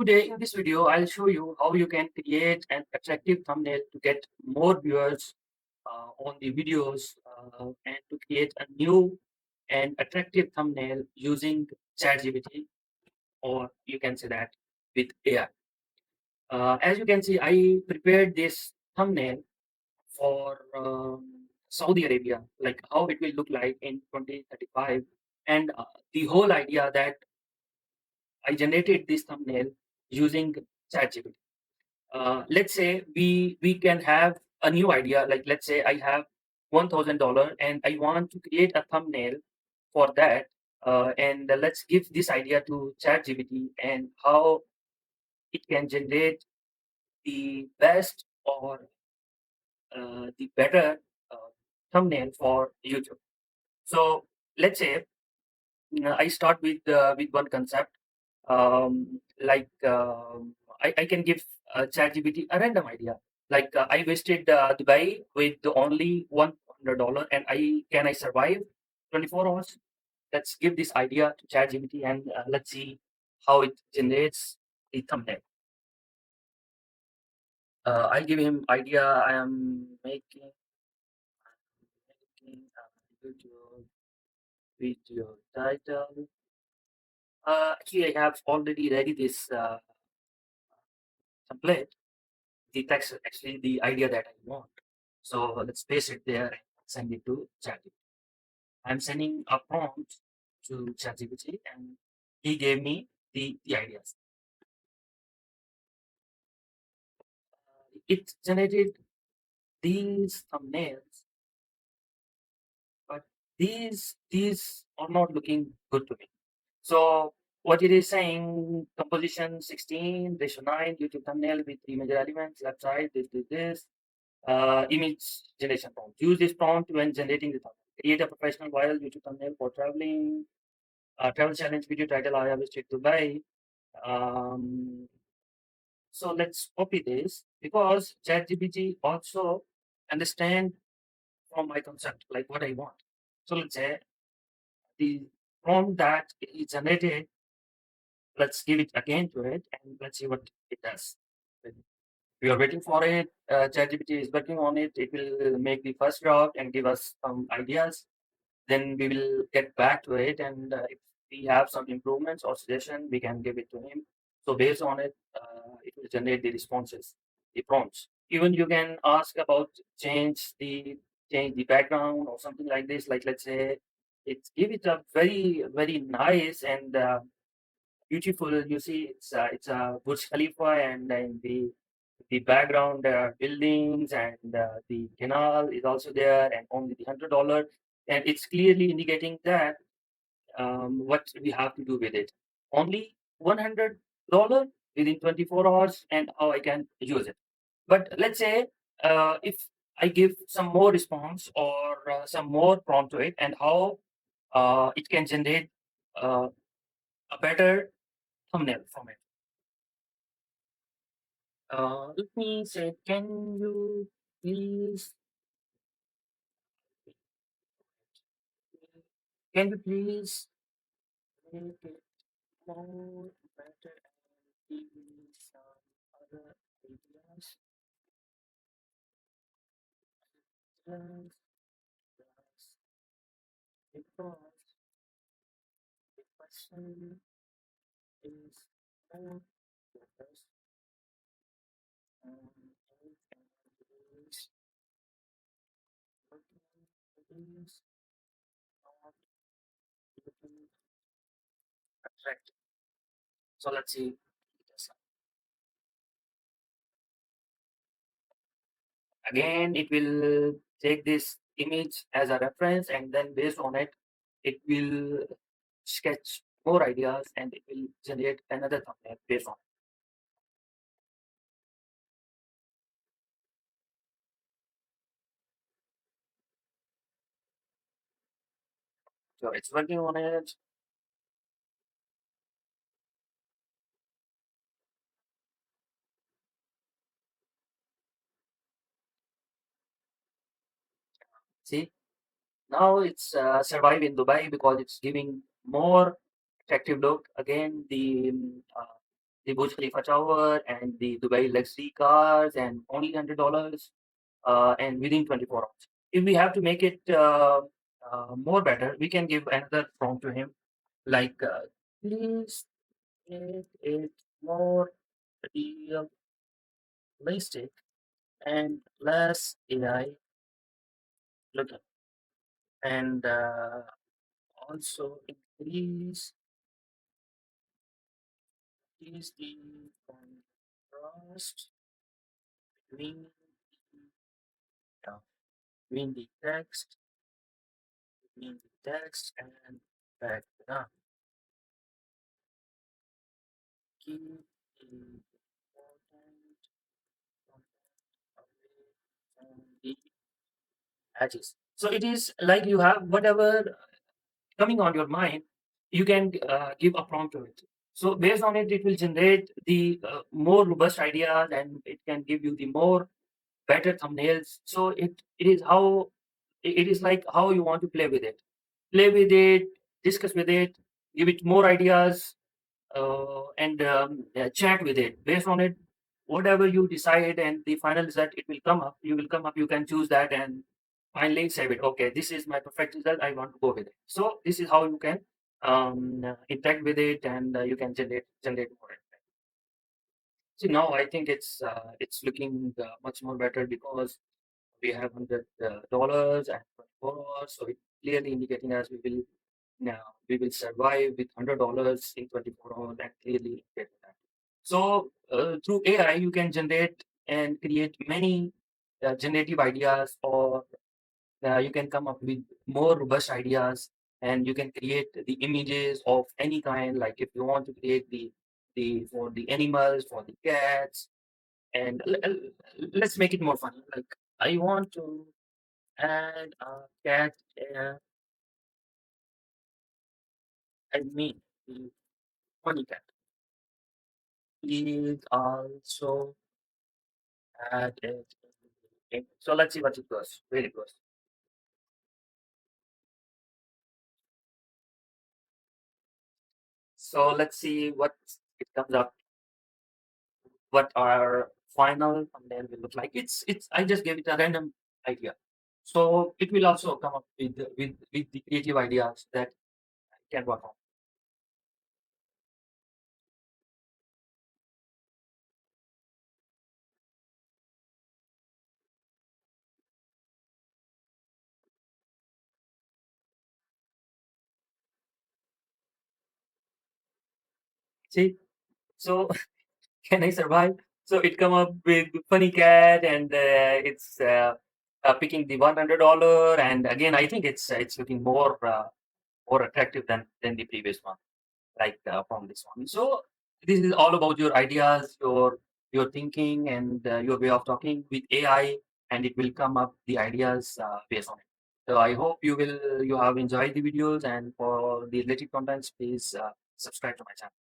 Today in this video, I'll show you how you can create an attractive thumbnail to get more viewers on the videos and to create a new and attractive thumbnail using ChatGPT, or you can say that with AI. As you can see, I prepared this thumbnail for Saudi Arabia, like how it will look like in 2035. And the whole idea that I generated this thumbnail using ChatGPT. Let's say we can have a new idea. Like let's say I have $1,000 and I want to create a thumbnail for that. And let's give this idea to ChatGPT and how it can generate the best or the better uh, thumbnail for YouTube. So let's say I start with one concept. I can give ChatGPT a random idea. Like I visited Dubai with only $100, and I survive 24 hours? Let's give this idea to ChatGPT and let's see how it generates the thumbnail. I'll give him idea. I am making a YouTube video title. Actually, I have already ready this template, the text, actually the idea that I want. So let's paste it there and send it to ChatGPT. I'm sending a prompt to ChatGPT and he gave me the ideas. It generated these thumbnails, but these are not looking good to me. So what it is saying, composition 16, ratio 9, YouTube thumbnail with three major elements, left side, this. Image generation prompt. Use this prompt when generating the thumbnail. Create a professional viral YouTube thumbnail for traveling. Travel challenge video title, I have visited Dubai. Um, so let's copy this because ChatGPT also understand from my concept, like what I want. So let's say the prompt that is generated, let's give it again to it and let's see what it does. We are waiting for it. ChatGPT is working on it. It will make the first draft and give us some ideas. Then we will get back to it, and if we have some improvements or suggestion, we can give it to him. So based on it, it will generate the responses, the prompts. Even you can ask about change the background or something like this. Like let's say, give it a very nice and beautiful. You see, it's a Burj Khalifa, and then the background there are buildings, and the canal is also there, and only the $100, and it's clearly indicating that what we have to do with it. Only $100 within 24 hours, and how I can use it. But let's say if I give some more response or some more prompt to it, and how it can generate uh, a better thumbnail from it. Let me say, please, can you please make it more better and give me some other ideas? Just, just because the question is more focused on it and is looking is not looking attractive. So let's see. Again, it will take this image as a reference, and then based on it, it will sketch more ideas and it will generate another thumbnail based on it. So it's working on it. See, now it's survive in Dubai because it's giving more attractive look. Again, the the Burj Khalifa Tower and the Dubai luxury cars and only $100 and within 24 hours. If we have to make it more better, we can give another prompt to him like, please make it more realistic and less AI looking, and also increase the contrast between uh, between the text and background. Keep the important content away from the edges. So it is like you have whatever coming on your mind, you can give a prompt to it. So based on it, it will generate the more robust ideas, and it can give you the more better thumbnails. So it is how it is like how you want to play with it, discuss with it, give it more ideas, and chat with it. Based on it, whatever you decide and the final result, it will come up. You will come up. You can choose that and finally save it. Okay, this is my perfect result. I want to go with it. So this is how you can interact with it, and you can generate more. See, now I think it's looking much more better because we have $100 and 24 hours. So it clearly indicating us we will survive with $100 in 24 hours and clearly get that. So through AI, you can generate and create many generative ideas, or you can come up with more robust ideas, and you can create the images of any kind. Like if you want to create the for the animals, for the cats, and let's make it more funny. Like I want to add a cat, I mean the funny cat. Please also add it. So let's see what it goes. Where it goes. So let's see what it comes up. What our final thumbnail will look like. It's I just gave it a random idea. So it will also come up with the creative ideas that can work on. See, so can I survive? So it come up with funny cat, and it's picking the $100, and again I think it's looking more attractive than the previous one, like from this one. So this is all about your ideas, your thinking, and your way of talking with AI, and it will come up the ideas based on it. So I hope you have enjoyed the videos, and for the related contents, please subscribe to my channel.